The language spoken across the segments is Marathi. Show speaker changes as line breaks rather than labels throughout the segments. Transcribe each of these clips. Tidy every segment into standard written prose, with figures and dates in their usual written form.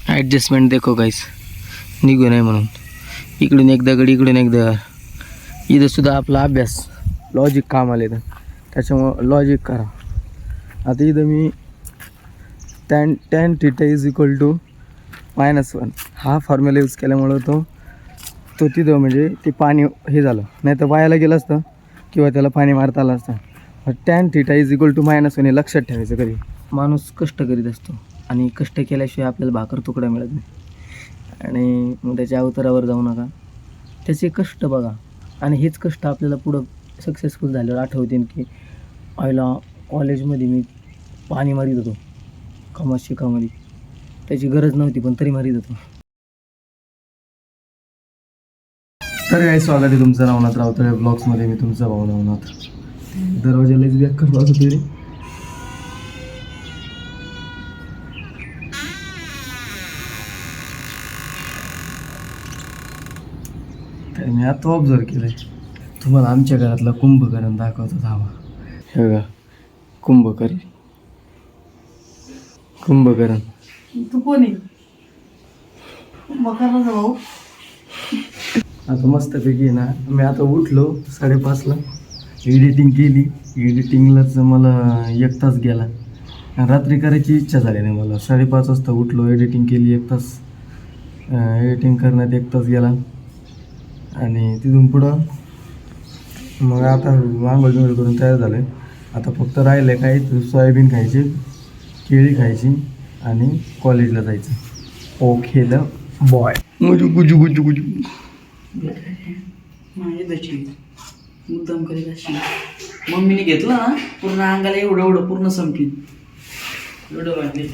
ॲडजस्टमेंट देखो गाईस, निघू नये म्हणून इकडून एकदा गडी इकडून एकदा. इथं सुद्धा आपला अभ्यास लॉजिक काम आले तर त्याच्यामुळं लॉजिक करा. आता इथं मी tan θ इज इक्वल टू -1 हा फॉर्म्युला यूज केल्यामुळं तो तिथं म्हणजे ते पाणी हे झालं, नाही तर वायाला गेलं असतं किंवा त्याला पाणी मारता आलं असतं. tan θ इज इक्वल टू -1 हे लक्षात ठेवायचं. कधी माणूस कष्ट करीत असतो आणि कष्ट केल्याशिवाय आपल्याला भाकर तुकडा मिळत नाही. आणि मग त्याच्या अवतारावर जाऊ नका, त्याचे कष्ट बघा. आणि हेच कष्ट आपल्याला पुढं सक्सेसफुल झाल्यावर आठवतील की आईला कॉलेजमध्ये मी पाणी मारीत होतो शिकामध्ये, त्याची गरज नव्हती पण तरी मारीत होतो. तर काय स्वागत आहे तुमचं नवनाथ रावतळे ब्लॉग्समध्ये. मी तुमचा भाऊ नवनाथ. दरवाजालाच बॅक करत होतो तरी तर मी आता ऑब्झर्व केलं आहे. तुम्हाला आमच्या घरातला कुंभकर्ण दाखवतो थांबा. हे बघा कुंभकर्ण.
तू कोणी कुंभकर्ण भाऊ?
आता मस्तपैकी ना मी आता उठलो 5:30ला, एडिटिंग केली. एडिटिंगलाच मला 1 तास गेला. रात्री करायची इच्छा झाली नाही मला. 5:30 वाजता उठलो, एडिटिंग केली 1 तास. एडिटिंग करण्यात 1 तास गेला. आणि तिथून पुढं मग आता आंघोळ करून तयार झालं आहे. आता फक्त राहिलं आहे काही सोयाबीन खायची, केळी खायची आणि कॉलेजला जायचं. Okay the boy. Gujju Gujju Gujju Gujju.
माझी दशी मुद्दाम करीत अशी. मम्मीने घेतलं ना पूर्ण अंगाला एवढं पूर्ण संपली. एवढं वाटले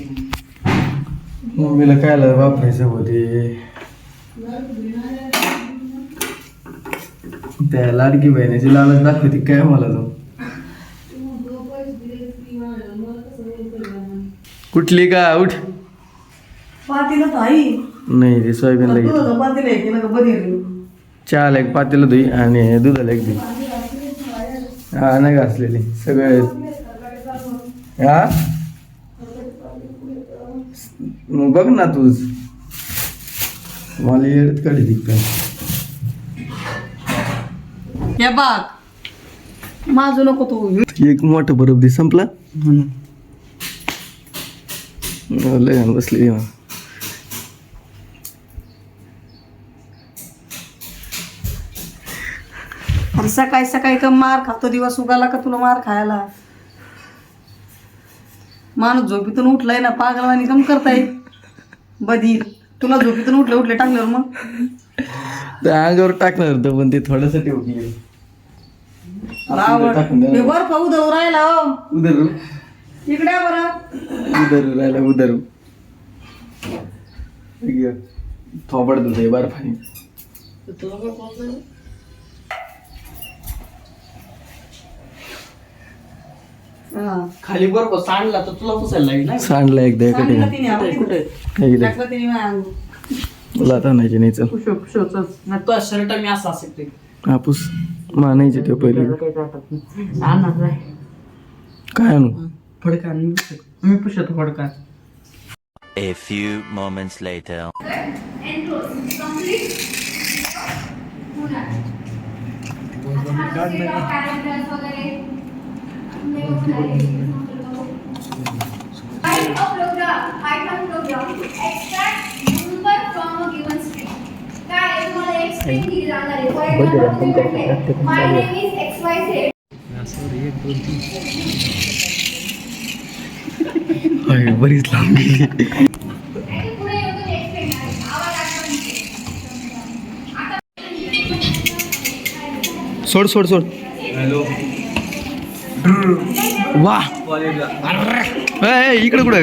मम्मीला काय वापरायचं होते त्या लाडकी बहिणीची लालच दाखवते काय मला तो. कुठली का उठ
पातीला ताई
नाही ते सोयाबीनला घेतलं.
पातीला केलं का बदल
चहाला 1 पातेलं धुई आणि दुधाला 1 धुई. हा नाही घासलेली सगळे. हा मग बघ ना तूच मला येत काढी दिसत.
हे बाग माझं नको तू.
एक मोठं बरोबर दे संपला. लय घाण बसली.
अरे सकाळी सकाळी का मार खातो दिवस उगाला का तुला मार खायला? माणूस झोपीतून उठलाय ना पागलवाणी कम करताय बधीर. तुला झोपीतून उठले टाकल्यावर मग
त्या अंगावर टाकणार होतं पण ते थोड्यासाठी उठले.
हे बर्फ उधळू राहिला. हो
उधरू
इकडे बरं
राहिला उधरू थोबड धुत आहे बर्फाने.
खाली बर्फ सांडला तर तुला पुसायला लागेल.
सांडला एकदा एका ठिकाणी.
कुठे
मला आता नाही नाही. चल
तो शर्ट मी असा असेल
हापूस मानायचे ते पहिले. काय आणू
फडका मी पुसतो फडका.
A few moments later.
बरीच लांब गेली. सोड सोड सोड. हॅलो वा इकडे कुठे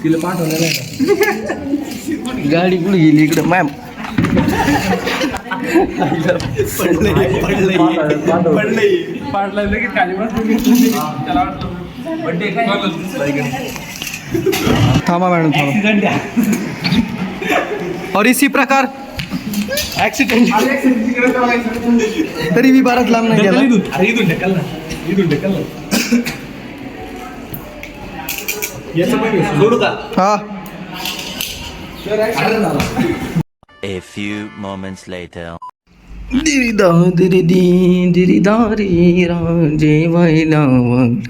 तिला पाठवलेलं गाडी कुठे गेली इकडे मॅम. थांबा मॅडम थांबा. और इसी प्रकार ऍक्सिडेंट तरी मी बराच लांब नाही गेला. हा
A few moments later.
दिरिदा दिरिदी दिरिदा रे रा जेवायला वाट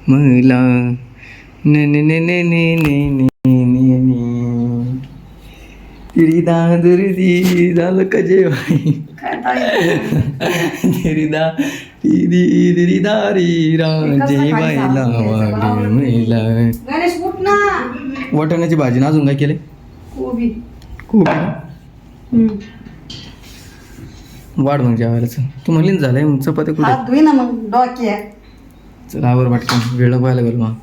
मला ने ने ने ने ने ने ने ने दिरिदा दिरिदी झालं का जेवाय दिरिदा दिदी दिरिदा रे रा जेवायला वाट मला
गणेश उठ ना.
वाटाण्याची भाजी ना अजून काय केले
कोबी.
खूप वाढ मग जेवायला चल तू म्हणली ना झालंय मग चपात्या कुठे
हात धुई ना मग डोक्या.
चल आवर वाटतं वेळ पाहायला गेलो मग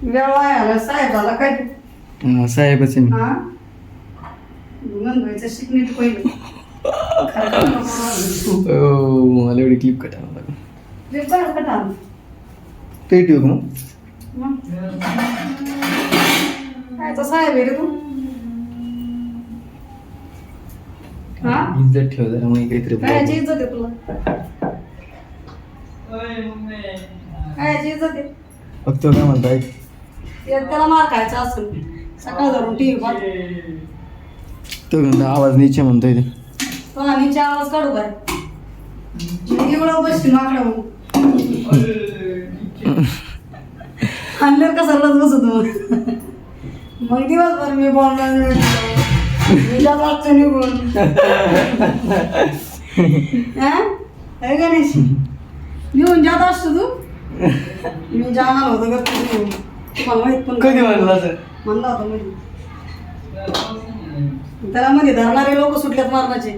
वेळ वाया साहेब झाला काय तू?
साहेबच आहे मी
हा धुणं धुवायचं शिक नीट पहिलं. खरं
मला एवढी क्लिप कटावं लागेल
कटा
ते ठेवू का मग
काय तर साहेब आहे रे तू. हा
इज्जत ठेव जरा मग काहीतरी
कायची इज्जत आहे तुला. कायची इज्जत आहे.
फक्त काय म्हणताय
त्याला मार खायचा असेल सकाळ धरून टीव्ही पाहतो.
तो म्हणतो आवाज नीचे म्हणतोय ते
तो आणीचे आवाज काढू काय एवढं बसली माकडं आणल्यावर कसा रडत बसत मग दिवसभर मी बोलणार मी जातो निघून. हे गणेश निघून जात असतो तू. मी जाणार होतो का तू तुम्हाला माहित पण
कधी म्हणलं असं
म्हणला होता मध्ये. त्याला मध्ये धरणारे लोक सुटल्यात मारण्याचे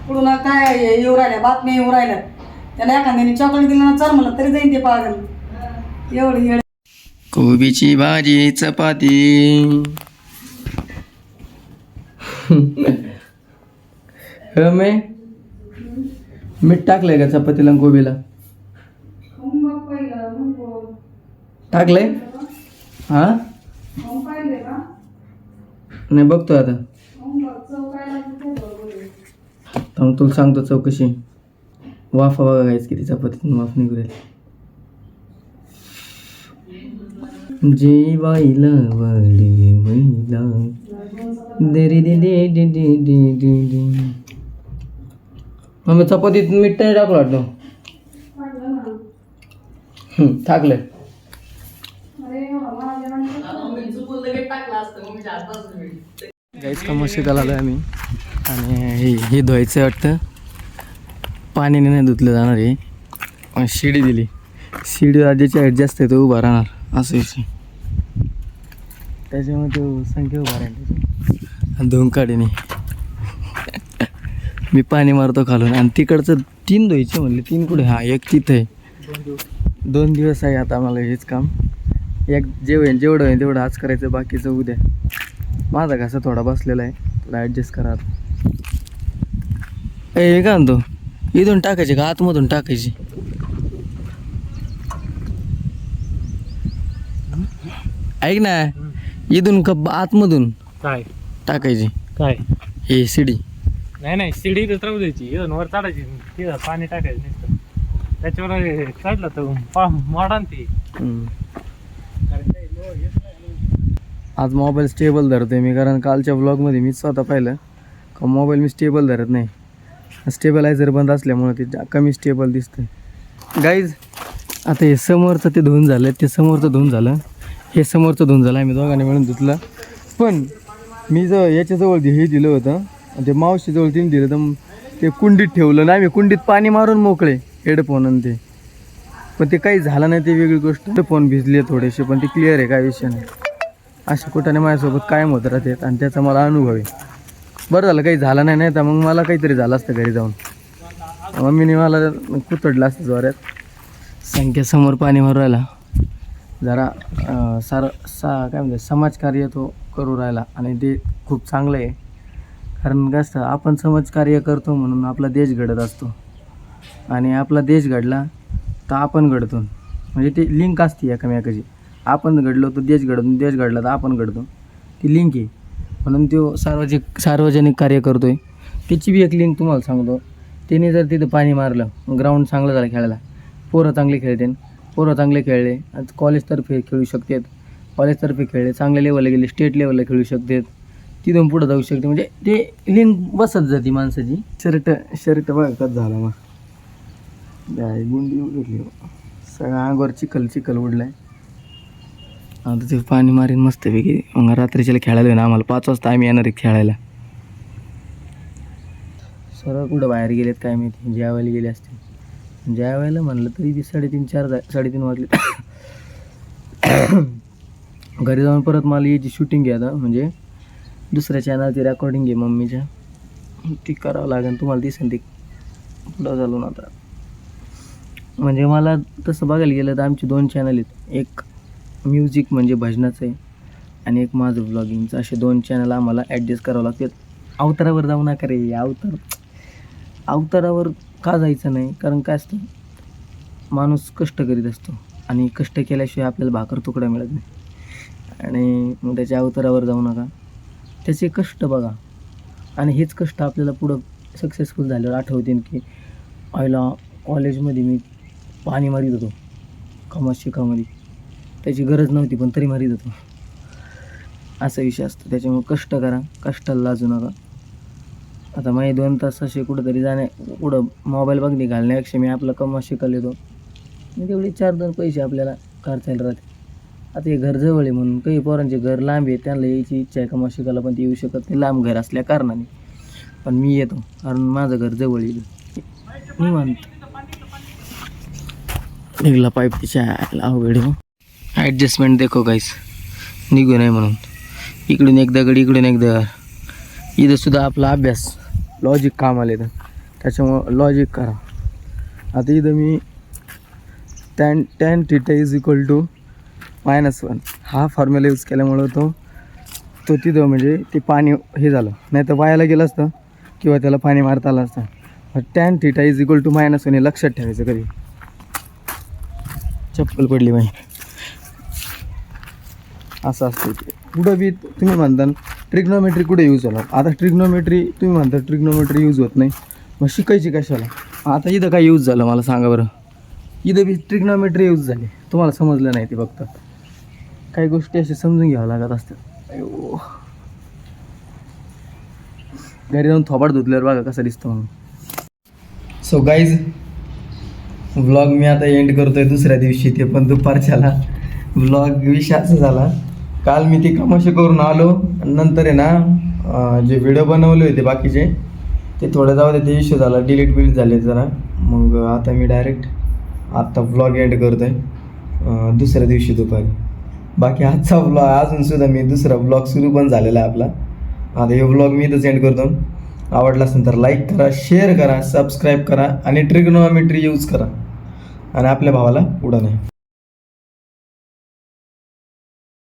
पुढून काय येऊ राहिल्या बातम्या येऊ राहिल्या. त्याला एखाद्याने चॉकलेट दिलं ना चल म्हणलं तरी जाईन ते पागल एवढी येड.
कोबीची भाजी चपाती मे मीठ टाकलंय का चपातीला आणि कोबीला टाकलंय हा नाही बघतोय आता थांब तुला सांगतो चौकशी वाफा बघा गायच किती चपातीतून वाफ निघू राहिली जेवायला वाढे मैला दे दे दे दे दे दे दे दे मग चपातीत मीठ नाही टाकलं वाटतं टाकलंय गाईच का मशीदाला आलोय आम्ही आणि हे धुवायचं वाटतं पाण्याने नाही धुतलं जाणार आहे शिडी दिली शिडी ज्याची हाईट जास्त आहे तो उभा राहणार असं विषय त्याच्यामुळे तो संख्या उभा राहील दोन काडीने मी पाणी मारतो खालून आणि तिकडचं 3 धुवायचे म्हणले 3 कुठे हा एक तिथं आहे 2 दिवस आहे आता मला हेच काम एक जेवढं होईल तेवढं आज करायचं बाकीचं उद्या माझा घासा थोडा बसलेला आहे थोडा ॲडजस्ट करा हे का म्हणतो इथून टाकायचे का आतमधून टाकायची ऐक ना इथून का आतमधून
काय
टाकायची
काय
हे शिडी
नाही शिडी इथं राहू द्यायची इथून वर चढायची तिथं पाणी टाकायचं नुसतं त्याच्यावर चढलं तर मॉडर्न ती
आज मोबाईल स्टेबल धरतोय मी कारण कालच्या ब्लॉगमध्ये मीच स्वतः पाहिलं का मोबाईल मी स्टेबल धरत नाही स्टेबलायझर बंद असल्यामुळे ते कमी स्टेबल दिसतंय गाईज आता हे समोरचं ते धुवून झालं ते समोरचं धुवून झालं हे समोरचं धुवून झालं आम्ही दोघांनी मिळून धुतलं पण मी जर याच्याजवळ हे दिलं होतं ते मावशीजवळ तिने दिलं तर ते कुंडीत ठेवलं ना आम्ही कुंडीत पाणी मारून मोकळे हेडफोन आणि ते पण ते काही झालं नाही ते वेगळी गोष्ट हेडफोन भिजले थोडेसे पण ते क्लिअर आहे काय विषय नाही अशा कुठाने माझ्यासोबत कायम होत राहतात आणि त्याचा मला अनुभव आहे बरं झालं काही झालं नाही तर मग मला काहीतरी झालं असतं घरी जाऊन मम्मीने मला कुतडलं असतं जोऱ्यात संख्येसमोर पाणी मारू राहिला जरा काय म्हणते समाजकार्य तो करू राहिला आणि ते खूप चांगलं आहे कारण काय असतं आपण समाजकार्य करतो म्हणून आपला देश घडत असतो आणि आपला देश घडला तर आपण घडतो म्हणजे ते लिंक असते एकमेकाची आपण घडलो तर देश घडतो देश घडला तर आपण घडतो ती लिंक आहे म्हणून तो सार्वजनिक कार्य करतो आहे त्याची बी एक लिंक तुम्हाला सांगतो त्याने जर तिथं पाणी मारलं ग्राउंड चांगलं झालं खेळायला पोरं चांगले खेळते पोरं चांगले खेळले कॉलेजतर्फे खेळू शकतात कॉलेजतर्फे खेळले, चांगल्या लेवलला गेले, स्टेट लेवलला खेळू शकतात, तिथून पुढं जाऊ शकते. म्हणजे ते लिंक बसत जाते माणसाची. शर्ट बघा कच झाला मग गुंडी उघडली, सगळं अंगावर चिखल उडलाय. आता ते पाणी मारीन मस्तपैकी. मग रात्रीच्याला खेळायला ना आम्हाला 5 वाजता आम्ही येणार आहे खेळायला. सर्व कुठं बाहेर गेलेत काय माहिती, जेवायला गेले असते. जेवायला म्हणलं तरी बी 3:30 वाजले. घरी जाऊन परत मला याची शूटिंग घ्या आता, म्हणजे दुसऱ्या चॅनलची रेकॉर्डिंग आहे मम्मीच्या, ती करावं लागेल. तुम्हाला दिसेल ते पुढं चालून आता. म्हणजे मला तसं बघायला गेलं तर आमचे 2 चॅनल आहेत. एक म्युझिक म्हणजे भजनाचं आहे आणि एक माझं व्लॉगिंगचं. असे 2 चॅनल आम्हाला ॲडजस्ट करावं लागतात. अवतारावर जाऊ नका रे. अवतारावर का जायचं नाही, कारण काय असतं, माणूस कष्ट करीत असतो आणि कष्ट केल्याशिवाय आपल्याला भाकर तुकडा मिळत नाही. आणि मग त्याच्या अवतारावर जाऊ नका, त्याचे कष्ट बघा. आणि हेच कष्ट आपल्याला पुढं सक्सेसफुल झाल्यावर आठवतील की आईला कॉलेजमध्ये मी पाणी मारीत होतो कमाशीकामध्ये, त्याची गरज नव्हती पण तरी मारीत होतो, असा विषय असतो. त्याच्यामुळे कष्ट करा, कष्टाला लाजू नका. आता माझे 2 तास असे कुठंतरी कुठं मोबाईल बघणे घालण्यापेक्षा मी आपलं कमाशिकाला येतो, मी तेवढे 4-2 पैसे आपल्याला खर्चायला राहते. आता हे घर जवळ आहे म्हणून, काही पोरांचे घर लांब आहे, त्यांना यायची इच्छा आहे कमाशिकाला पण ते येऊ शकत नाही लांब घर असल्या कारणाने. पण मी येतो कारण माझं घर जवळ येईल. मी म्हणतो निघला पाईप तिच्या अवघड ॲडजस्टमेंट देखो गाईस, निघू नये म्हणून. इकडून एक दगड इकडून एक दगड. इथं सुद्धा आपला अभ्यास लॉजिक कामाला येतं, त्याच्यामुळं लॉजिक करा. आता इथं मी tan θ -1 हा फॉर्म्युला यूज केल्यामुळं तो तिथं म्हणजे ते पाणी हे झालं, नाही तर वायाला गेलं असतं किंवा त्याला पाणी मारता आलं असतं. tan θ -1 हे लक्षात ठेवायचं कधी. चप्पल पडली बाई, असं असतं ते. कुठं बी तुम्ही म्हणता ट्रिग्नोमेट्री कुठे यूज होणार. आता ट्रिग्नोमेट्री तुम्ही म्हणता ट्रिग्नोमेट्री यूज होत नाही, मग शिकायची कशाला. आता इथं काय यूज झालं मला सांगा बरं. इथं बी ट्रिग्नोमेट्री यूज झाली, तुम्हाला समजलं नाही ते. फक्त काही गोष्टी अशा समजून घ्यावं लागत असतात. अयो, घरी जाऊन थोबाड धुतल्यावर बघा कसा दिसतो म्हणून. सो गाईज, व्लॉग मी आता एंड करतोय दुसऱ्या दिवशी, ते पण दुपारच्याला. व्लॉग विषय असा झाला, काल मी ते कमाशी करून आलो आणि नंतर आहे ना जे व्हिडिओ बनवले होते बाकीचे ते थोडं जाऊ दे, ते इश्यू झाला, डिलीट झाले जरा. मग आता मी डायरेक्ट आत्ता व्लॉग एंड करतो आहे दुसऱ्या दिवशी दुपारी. बाकी आजचा व्लॉग अजूनसुद्धा मी दुसरा व्लॉग सुरू पण झालेला आहे आपला. आता हे व्लॉग मी इथंच एंड करतो. आवडला असेल तर लाईक करा, शेअर करा, सबस्क्राईब करा आणि ट्रिग्नोमेट्री यूज करा आणि आपल्या भावाला पुढं नाही.